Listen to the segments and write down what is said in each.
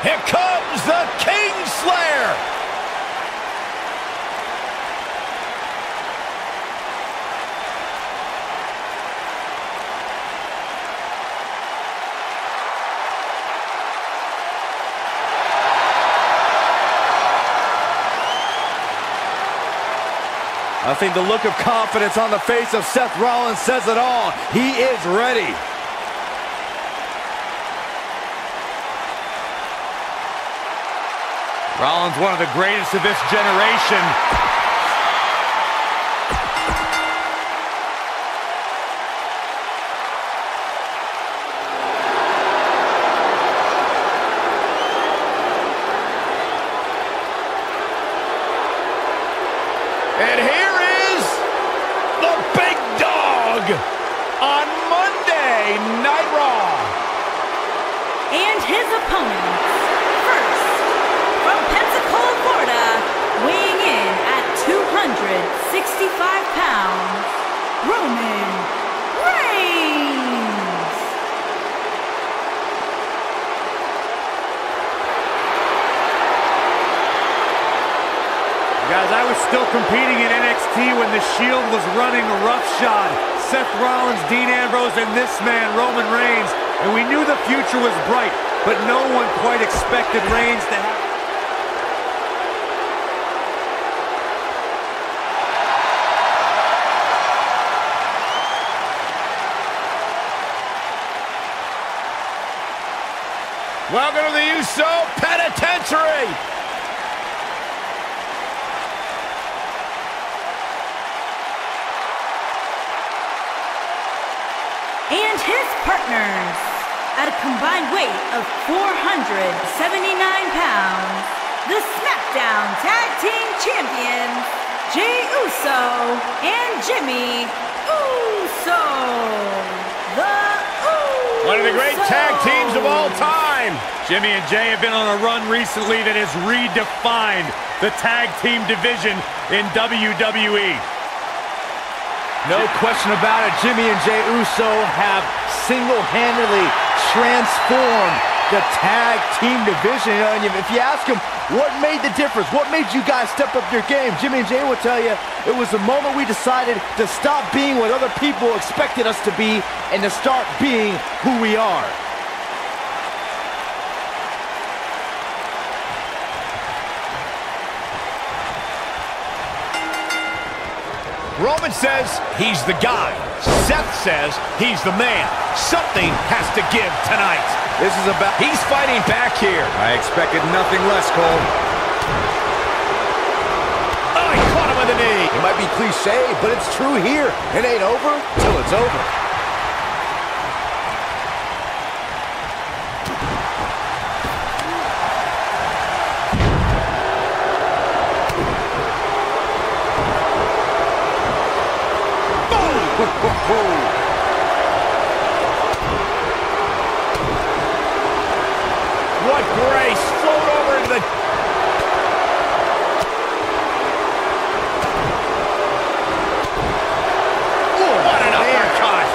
Here comes the Kingslayer. I think the look of confidence on the face of Seth Rollins says it all. He is ready. Rollins, one of the greatest of this generation. And here is the big dog on Monday Night Raw. And his opponents, first, from Pensacola, Florida, weighing in at 265 pounds, Roman Reigns. Guys, I was still competing in NXT when The Shield was running roughshod. Seth Rollins, Dean Ambrose, and this man, Roman Reigns. And we knew the future was bright, but no one quite expected Reigns to have... Welcome to the Uso Penitentiary. And his partners, at a combined weight of 479 pounds, the SmackDown Tag Team Champions, Jey Uso and Jimmy Uso. The Usos. One of the great tag teams of all time. Jimmy and Jey have been on a run recently that has redefined the tag team division in WWE. No question about it, Jimmy and Jey Uso have single-handedly transformed the tag team division. And if you ask them, what made the difference? What made you guys step up your game? Jimmy and Jey will tell you, it was the moment we decided to stop being what other people expected us to be and to start being who we are. Roman says he's the guy. Seth says he's the man. Something has to give tonight. This is about... He's fighting back here. I expected nothing less, Cole. Oh, he caught him with the knee. It might be cliche, but it's true here. It ain't over till it's over. What grace! Float over into the... What an uppercut!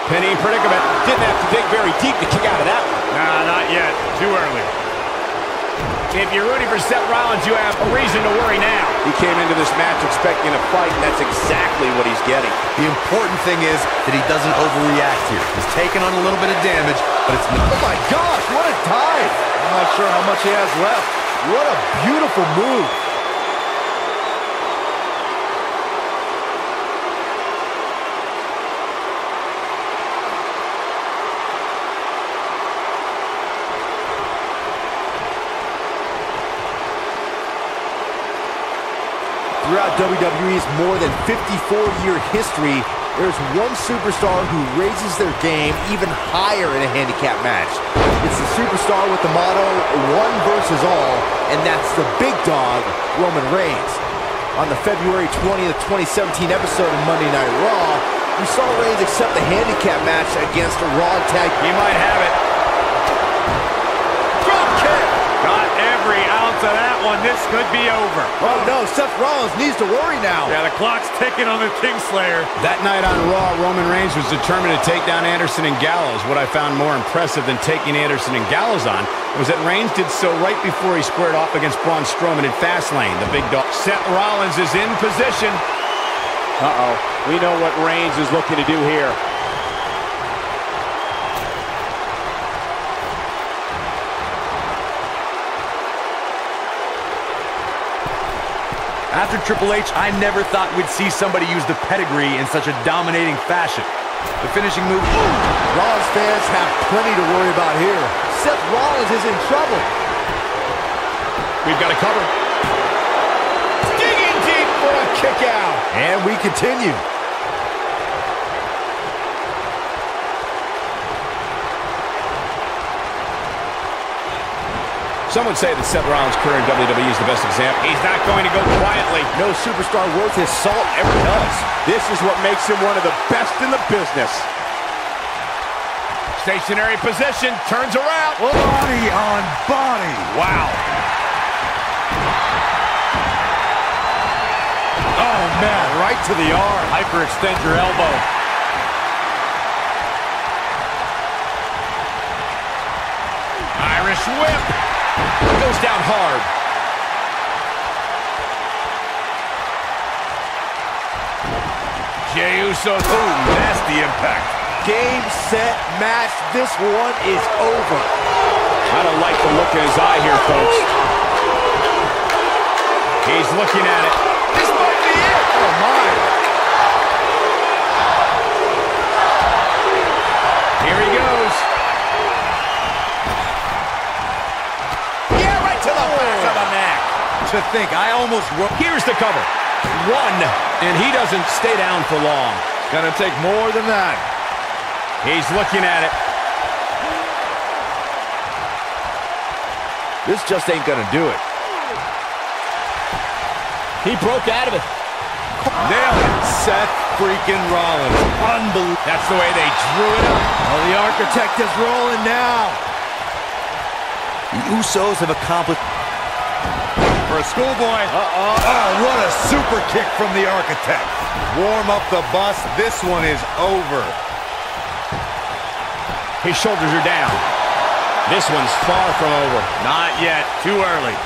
Penny predicament. Didn't have to dig very deep to kick out of that one. Nah, not yet. Too early. If you're rooting for Seth Rollins, you have a reason to worry now. He came into this match expecting a fight, and that's exactly what he's getting. The important thing is that he doesn't overreact here. He's taking on a little bit of damage, but it's not. Oh my gosh, what a dive! I'm not sure how much he has left. What a beautiful move. Throughout WWE's more than 54-year history, there's one superstar who raises their game even higher in a handicap match. It's the superstar with the motto, one versus all, and that's the big dog, Roman Reigns. On the February 20th, 2017 episode of Monday Night Raw, we saw Reigns accept the handicap match against a Raw tag. He might have it. Drop kick! Got every ounce seconds of that one. This could be over. Oh, no. Seth Rollins needs to worry now. Yeah, the clock's ticking on the Kingslayer. That night on Raw, Roman Reigns was determined to take down Anderson and Gallows. What I found more impressive than taking Anderson and Gallows on was that Reigns did so right before he squared off against Braun Strowman in Fastlane, the big dog. Seth Rollins is in position. Uh-oh. We know what Reigns is looking to do here. After Triple H, I never thought we'd see somebody use the pedigree in such a dominating fashion. The finishing move. Rollins fans have plenty to worry about here. Seth Rollins is in trouble. We've got to cover. Digging deep for a kick out. And we continue. Some would say that Seth Rollins' career in WWE is the best example. He's not going to go quietly. No superstar worth his salt ever does. This is what makes him one of the best in the business. Stationary position, turns around. Body on body. Wow. Oh, man, right to the arm. Hyperextend your elbow. Irish whip. Goes down hard. Jey Uso, ooh, nasty impact. Game, set, match. This one is over. I don't like the look in his eye here, folks. He's looking at it. This might be it. Oh, my. Here he goes. Yeah, right to the back of the neck. To think, I almost wrote. Here's the cover. One, and he doesn't stay down for long. It's gonna take more than that. He's looking at it. This just ain't gonna do it. He broke out of it. Nailed it. Seth freaking Rollins. Unbelievable. That's the way they drew it up. Oh, the architect is rolling now. The Usos have accomplished. For a schoolboy. Oh, what a super kick from the architect. Warm up the bus. This one is over. His shoulders are down. This one's far from over. Not yet. Too early.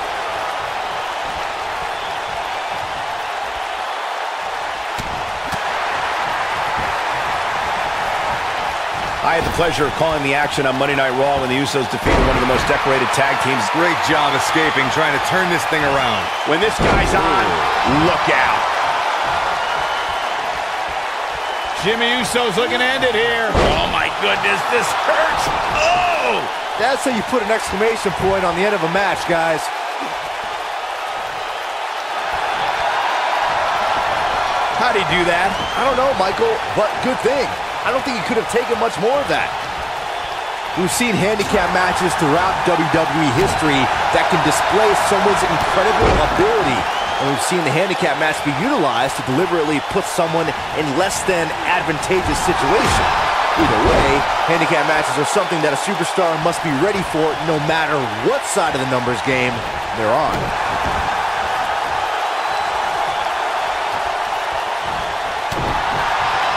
I had the pleasure of calling the action on Monday Night Raw when the Usos defeated one of the most decorated tag teams. Great job escaping, trying to turn this thing around. When this guy's on, look out. Jimmy Uso's looking to end it here. Oh, my goodness, this hurts. Oh! That's how you put an exclamation point on the end of a match, guys. How'd he do that? I don't know, Michael, but good thing. I don't think he could have taken much more of that. We've seen handicap matches throughout WWE history that can display someone's incredible ability. And we've seen the handicap match be utilized to deliberately put someone in less than advantageous situation. Either way, handicap matches are something that a superstar must be ready for no matter what side of the numbers game they're on.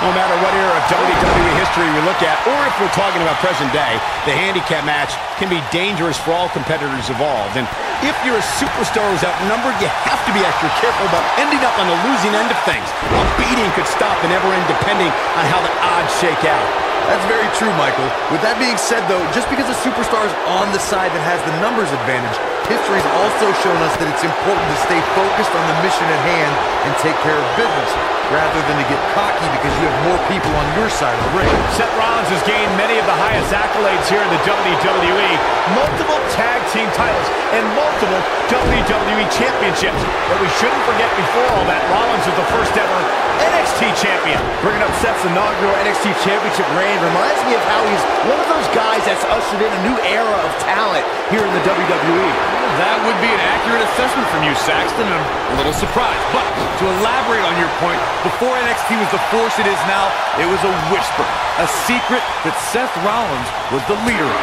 No matter what era of WWE history we look at, or if we're talking about present day, the handicap match can be dangerous for all competitors involved. And if you're a superstar who's outnumbered, you have to be extra careful about ending up on the losing end of things. A beating could stop and never end depending on how the odds shake out. That's very true, Michael. With that being said, though, just because a superstar is on the side that has the numbers advantage, history has also shown us that it's important to stay focused on the mission at hand and take care of business, rather than to get cocky because you have more people on your side of the ring. Seth Rollins has gained many of the highest accolades here in the WWE, multiple tag team titles, and multiple WWE championships. But we shouldn't forget, before all that, Rollins was the first ever NXT champion. Bringing up Seth's inaugural NXT championship reign reminds me of how he's one of those guys that's ushered in a new era of talent here in the WWE. That would be an accurate assessment from you, Saxton. I'm a little surprised. But to elaborate on your point, before NXT was the force it is now, it was a whisper, a secret that Seth Rollins was the leader of.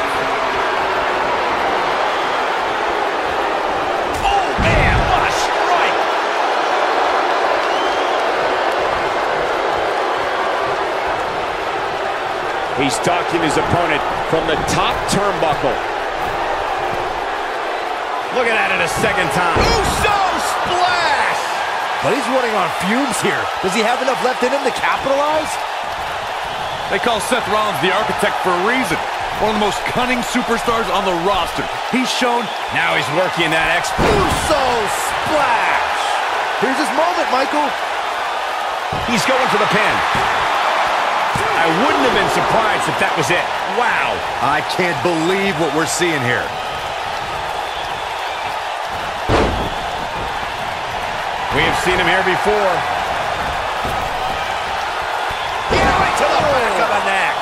He's stalking his opponent from the top turnbuckle. Look at that a second time. Usos splash! But he's running on fumes here. Does he have enough left in him to capitalize? They call Seth Rollins the architect for a reason. One of the most cunning superstars on the roster. He's shown. Now he's working that exploit. Usos splash! Here's his moment, Michael. He's going for the pin. I wouldn't have been surprised if that was it. Wow. I can't believe what we're seeing here. We have seen him here before. Yeah, right to the back of the neck.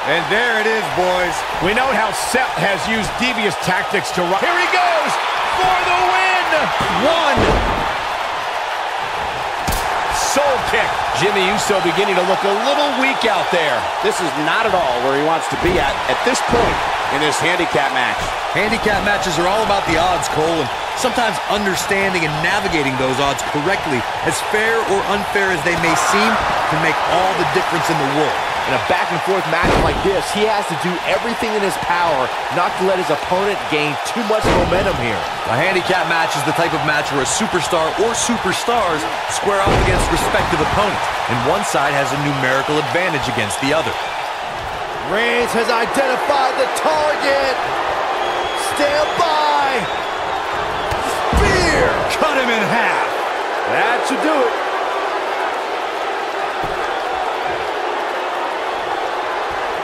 And there it is, boys. We know how Seth has used devious tactics to run. Here he goes for the win. One. Soul kick. Jimmy Uso beginning to look a little weak out there. This is not at all where he wants to be at this point in this handicap match. Handicap matches are all about the odds, Cole, and sometimes understanding and navigating those odds correctly, as fair or unfair as they may seem, can make all the difference in the world. In a back-and-forth match like this, he has to do everything in his power not to let his opponent gain too much momentum here. A handicap match is the type of match where a superstar or superstars square off against respective opponents, and one side has a numerical advantage against the other. Reigns has identified the target. Stand by. Spear. Cut him in half. That should do it.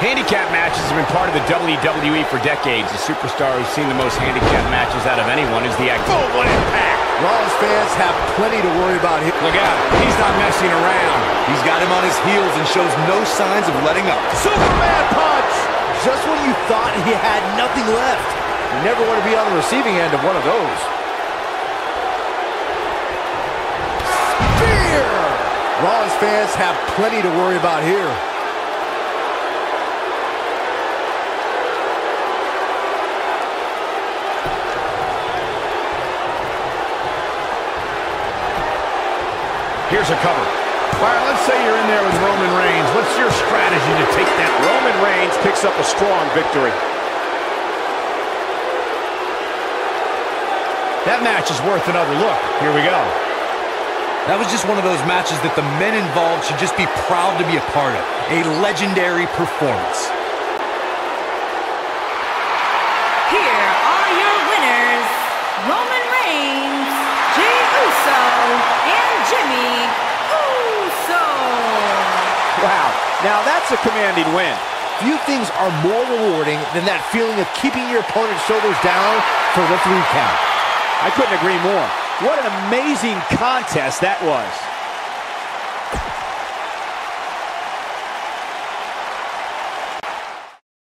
Handicap matches have been part of the WWE for decades. The superstar who's seen the most handicap matches out of anyone is the actor. Boom, what impact! Rollins fans have plenty to worry about here. Look out, he's not messing around. He's got him on his heels and shows no signs of letting up. Superman punch! Just when you thought he had nothing left. You never want to be on the receiving end of one of those. Spear! Rollins fans have plenty to worry about here. Here's a cover. All right, let's say you're in there with Roman Reigns. What's your strategy to take that? Roman Reigns picks up a strong victory. That match is worth another look. Here we go. That was just one of those matches that the men involved should just be proud to be a part of. A legendary performance. Here are your winners, Roman Reigns, Jey Uso, and Jimmy Uso. Wow, now that's a commanding win. Few things are more rewarding than that feeling of keeping your opponent's shoulders down for the 3 count. I couldn't agree more. What an amazing contest that was.